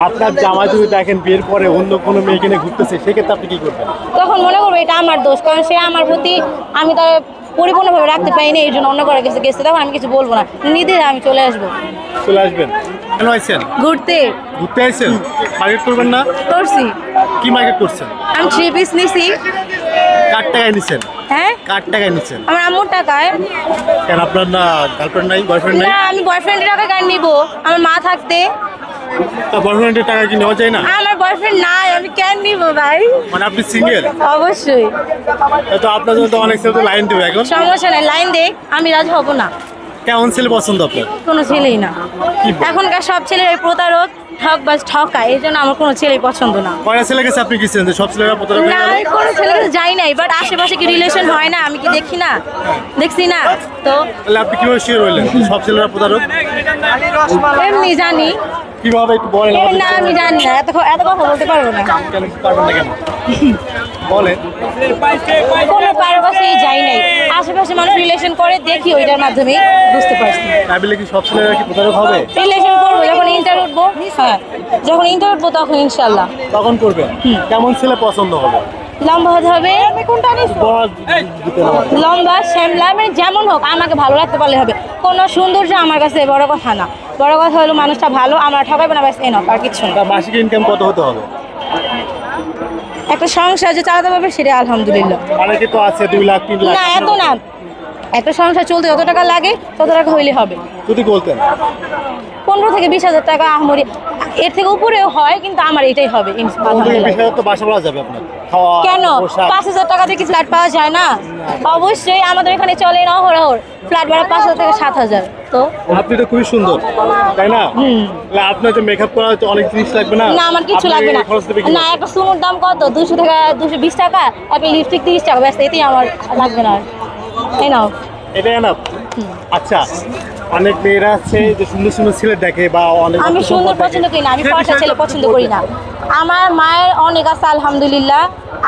আপনার জামাই যদি দেখেন বিয়ের পরে অন্য কোনো মেয়েকে নিয়ে ঘুরতেছে সেক্ষেত্রে আপনি কি করবেন? তখন মনে করবো এটা আমার দোষ, কারণ সে আমার প্রতি আমি তার পরিপূর্ণভাবে রাখতে পারিনি, এই জন্য অন্য করে গেছে তখন আমি কিছু বলবো না, নিজে আমি চলে আসবো। চলে আসবেন? কেন আইছেন? ঘুরতে আইছেন? মার্কেট করবেন না? করছি। কি মার্কেট করছেন? আমি 3 পিস নিছি। কার টাকায় নিছেন? হ্যাঁ, কার টাকায় নিছেন? আমার আম্মুর টাকায়। কেন আপনার না গার্লফ্রেন্ড নাই, বয়ফ্রেন্ড নাই? না, আমি বয়ফ্রেন্ডের টাকা কেন নিব? আমার মা থাকতে। তা বয়ফ্রেন্ডের টাকা কি নেওয়া যায় না? আমার বয়ফ্রেন্ড নাই, আমি কেন নিব ভাই? মানে আপনি সিঙ্গেল? অবশ্যই। তো আপনার জন্য তো অনেক ছেলে তো লাইন দেবে এখন। সমস্যা নাই, লাইন দেখ, আমি রাজি হব না। কেমন ছেলে পছন্দ আপনার? কোনো ছেলেই না। এখনকার সব ছেলেরা প্রতারক, ঠকবাজ, ঠকায়, এই জন্য আমার কোনো ছেলেই পছন্দ না। কয়টা ছেলে গেছে আপনি গেছেন যে সব ছেলেরা প্রতারক? না, আমি কোনো ছেলের কাছে যাই নাই, বাট আশেপাশে কি রিলেশন হয় না, আমি কি দেখি না, দেখছি না তো। তাহলে আপনি কিভাবে শিওর হইলেন সব ছেলেরা প্রতারক? এমনি জানি। কিভাবে একটু বলেন? না, আমি জানি না, এত কথা বলতে পারবো না। কেন পারবেন না কেন বলেন? কোনো কারো কাছেই যাই নাই, আশেপাশে মানুষ রিলেশন করে দেখি, ওইটার মাধ্যমে বুঝতে পারছি। তাহলে কি সব ছেলেরা কি প্রতারক হবে? রিলেশন করবো যখন ইন্টার উঠবো, হ্যাঁ যখন ইন্টার উঠবো তখন ইনশাল্লাহ। তখন করবেন? কেমন ছেলে পছন্দ হবে? লম্বা হতে হবে, লম্বা শ্যামলা, মানে যেমন হোক আমাকে ভালো রাখতে পারলে হবে। কোনো সৌন্দর্য আমার কাছে বড় কথা না, বড় কথা হলো মানুষটা ভালো, আমরা ঠকাইবো না, ব্যাস এনফ, আর কিছু না। মাসিক ইনকাম কত হতে হবে? একটা সংসার যে চালাতে পারবে সেটা আলহামদুলিল্লাহ। অনেকে তো আছে 2 লাখ 3 লাখ। না, এত না, একটা সংসার চলতে যত টাকা লাগে তত টাকা হইলে হবে। যদি বলতেন 15 থেকে 20 হাজার টাকা, আহমরি এর থেকে উপরেও হয়, কিন্তু আমার এটাই হবে আলহামদুলিল্লাহ। তো বাসা ভাড়া যাবে আপনার, খাওয়া কেন 5,000 টাকা দিয়ে কি ফ্ল্যাট পাওয়া যায় না? অবশ্যই, আমাদের এখানে চলে না অহরহ ফ্ল্যাট ভাড়া 5,000 থেকে 7,000। তো আপনি তো খুবই সুন্দর, তাই না? আপনার যে মেকআপ করা হচ্ছে অনেক জিনিস লাগবে না? না, আমার কিছু লাগবে না। না, একটা সুনুর দাম কত? 200 টাকা, 220 টাকা। একটা লিপস্টিক 30 টাকা, ব্যাস এতেই আমার লাগবে না। তাই না? এটাই না। আচ্ছা, অনেক মেয়েরা আছে যে সুন্দর সুন্দর ছেলে দেখে বা অনেক। আমি সুন্দর পছন্দ করি না, আমি ফর্সা ছেলে পছন্দ করি না। আমার মায়ের অনেক আছে আলহামদুলিল্লাহ,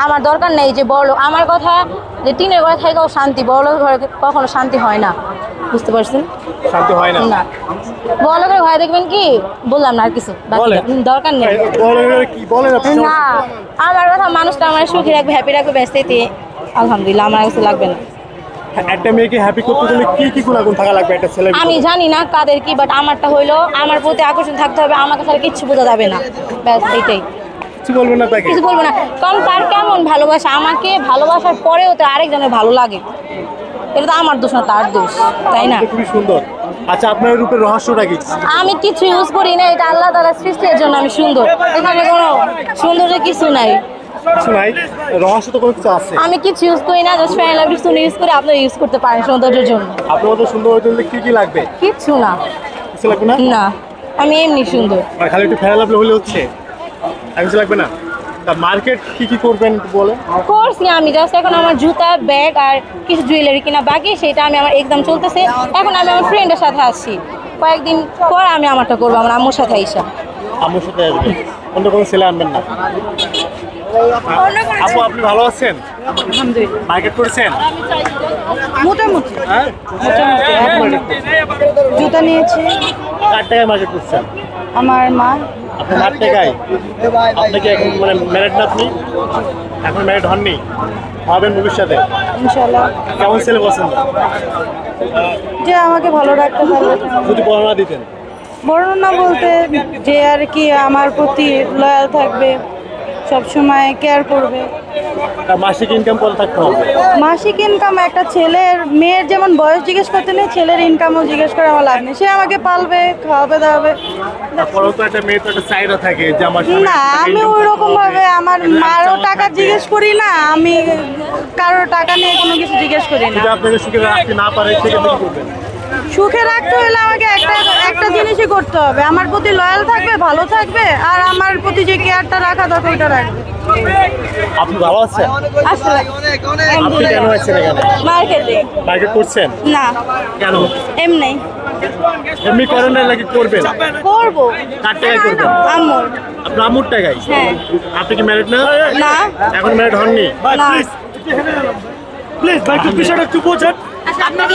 আমার দরকার নেই যে বড় লোক। আমার কথা যে টিনের ঘরে থাকেও শান্তি, বড় লোকের ঘরে কখনো শান্তি হয় না, বুঝতে পারছেন? শান্তি হয় না। না, বড় লোকের ঘরে দেখবেন কি বললাম না, আর কিছু দরকার নেই। কি বলেন আপনি? না, আমার কথা মানুষটা আমার সুখী রাখবে, হ্যাপি রাখবে, ব্যস্ত, এতে আলহামদুলিল্লাহ, আমার কিছু লাগবে না। একটা মেয়েকে হ্যাপি করতে গেলে কি কি গুণাগুণ থাকা লাগবে একটা ছেলে? আমি জানি না কাদের কি, বাট আমারটা হইলো আমার প্রতি আকর্ষণ থাকতে হবে, আমাকে ছাড়া কিচ্ছু বোঝা যাবে না, ব্যাস এইটাই। কিছু বলবেন না তাকে? কিছু বলবো না, কারণ তার কেমন ভালোবাসা, আমাকে ভালোবাসার পরেও তো আরেকজনের ভালো লাগে, এটা তো আমার দোষ না, তার দোষ, তাই না? খুবই সুন্দর। আচ্ছা, আপনার রূপের রহস্যটা কি? আমি কিছু ইউজ করি না, এটা আল্লাহ তাআলার সৃষ্টির জন্য আমি সুন্দর, এখানে কোনো সৌন্দর্য কিছু নাই। কিছু নাই, রহস্য তো কোনো কিছু আছে। আমি কিছু ইউজ করি না, জাস্ট ফেয়ার লাভলি সুন ইউজ করে, আপনি ইউজ করতে পারেন সৌন্দর্যের জন্য। আপনার মতো সুন্দর হতে হলে কি কি লাগবে? কিচ্ছু না। কিছু লাগবে না? না, আমি এমনি সুন্দর। আর খালি একটু ফেয়ার লাভলি হলে হচ্ছে, আর কিছু লাগবে না? তা মার্কেট কি কি করবেন একটু বলেন। করছি আমি, জাস্ট এখন আমার জুতা, ব্যাগ আর কিছু জুয়েলারি কিনা বাকি, সেটা আমি, আমার এক্সাম চলতেছে, এখন আমি আমার ফ্রেন্ডের সাথে আসছি, কয়েকদিন পর আমি আমারটা করবো, আমার আম্মুর সাথে আইসা। আম্মুর সাথে আসবেন, অন্য কোনো ছেলে আনবেন না? আপু, আপনি ভালো আছেন? আলহামদুলিল্লাহ, মার্কেট করেছেন? মোটামুটি। হ্যাঁ, জুতা নিয়েছি। কার টাকায় মার্কেট করছেন? আমার মা। আপনার মার টাকায়? আপনি কি এখন মানে ম্যারিড না? আপনি এখন ম্যারিড হননি? হবেন ভবিষ্যতে ইনশাআল্লাহ। কেমন ছেলে পছন্দ? যে আমাকে ভালো রাখতে পারবে। যদি বর্ণনা দিতেন। বর্ণনা বলতে যে আর কি আমার প্রতি লয়াল থাকবে, সবসময় কেয়ার করবে। তার মাসিক ইনকাম কত থাকতে হবে? মাসিক ইনকাম একটা ছেলের, মেয়ের যেমন বয়স জিজ্ঞেস করতে নেই, ছেলের ইনকামও জিজ্ঞেস করে আমার লাভ নেই। সে আমাকে পালবে, খাওয়াবে, দাওয়াবে। তারপরেও তো একটা মেয়ে তো একটা চাহিদা থাকে যে আমার না, আমি ওই রকম ভাবে আমার মারও টাকা জিজ্ঞেস করি না, আমি কারোর টাকা নিয়ে কোনো কিছু জিজ্ঞেস করি না। যদি আপনাকে সুখে রাখতে না পারে সেক্ষেত্রে কি করবেন? সুখে রাখতে হলে আমাকে একটা জিনিসই করতে হবে, আমার প্রতি লয়াল থাকবে, ভালো থাকবে, আর আমার প্রতি যে কেয়ারটা রাখা দরকার ওইটা রাখবে। আপনি ভালো আছেন? আপনি কেন আছেন এখানে? মার্কেটে। মার্কেট করছেন? না, কেন? এমনি। এমনি করেন না নাকি করবেন? করবো। কার টাকায় করবেন? আম্মুর। আপনার আম্মুর টাকায়? হ্যাঁ। আপনি কি ম্যারিড না? না। এখন ম্যারিড হননি? না। প্লিজ ভাই, একটু বিষয়টা একটু বোঝেন। আপনাকে